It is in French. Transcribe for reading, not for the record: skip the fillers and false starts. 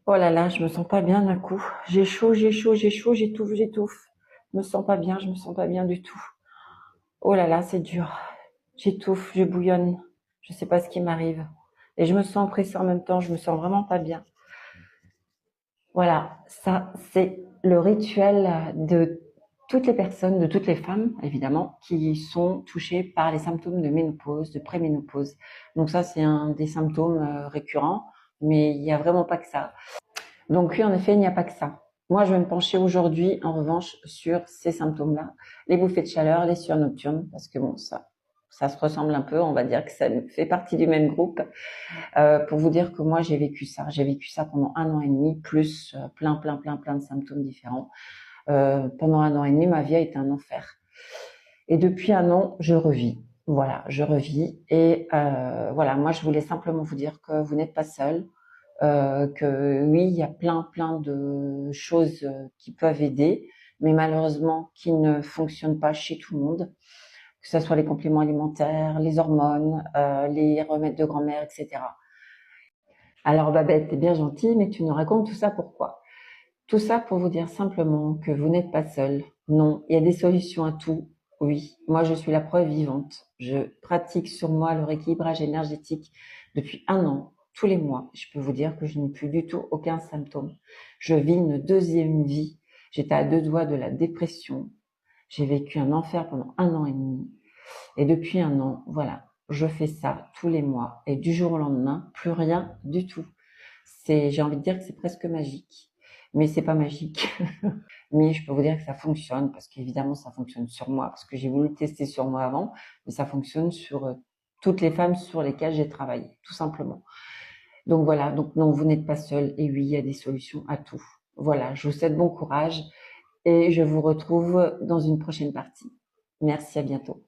Oh là là, je me sens pas bien d'un coup. J'ai chaud, j'ai chaud, j'ai chaud, j'étouffe, j'étouffe. Je me sens pas bien, je me sens pas bien du tout. Oh là là, c'est dur. J'étouffe, je bouillonne. Je sais pas ce qui m'arrive. Et je me sens oppressée en même temps, je me sens vraiment pas bien. Voilà, ça, c'est le rituel de toutes les personnes, de toutes les femmes, évidemment, qui sont touchées par les symptômes de ménopause, de préménopause. Donc ça, c'est un des symptômes récurrents, mais il n'y a vraiment pas que ça. Donc oui, en effet, il n'y a pas que ça. Moi, je vais me pencher aujourd'hui, en revanche, sur ces symptômes-là, les bouffées de chaleur, les sueurs nocturnes, parce que bon, ça se ressemble un peu, on va dire que ça fait partie du même groupe. Pour vous dire que moi, j'ai vécu ça. J'ai vécu ça pendant 1 an et demi, plus plein de symptômes différents. Pendant 1 an et demi, ma vie a été un enfer. Et depuis 1 an, je revis. Voilà, je revis. Et voilà, moi, je voulais simplement vous dire que vous n'êtes pas seul. Que oui, il y a plein de choses qui peuvent aider, mais malheureusement qui ne fonctionnent pas chez tout le monde, que ce soit les compléments alimentaires, les hormones, les remèdes de grand-mère, etc. Alors Babette, t'es bien gentille, mais tu nous racontes tout ça pourquoi? Tout ça pour vous dire simplement que vous n'êtes pas seul. Non, il y a des solutions à tout. Oui, moi je suis la preuve vivante. Je pratique sur moi le rééquilibrage énergétique depuis 1 an, tous les mois. Je peux vous dire que je n'ai plus du tout aucun symptôme. Je vis une deuxième vie. J'étais à 2 doigts de la dépression. J'ai vécu un enfer pendant 1 an et demi. Et depuis 1 an, voilà, je fais ça tous les mois. Et du jour au lendemain, plus rien du tout. J'ai envie de dire que c'est presque magique. Mais c'est pas magique. Mais je peux vous dire que ça fonctionne parce qu'évidemment, ça fonctionne sur moi parce que j'ai voulu le tester sur moi avant, mais ça fonctionne sur toutes les femmes sur lesquelles j'ai travaillé, tout simplement. Donc voilà, donc non, vous n'êtes pas seul et oui, il y a des solutions à tout. Voilà, je vous souhaite bon courage et je vous retrouve dans une prochaine partie. Merci, à bientôt.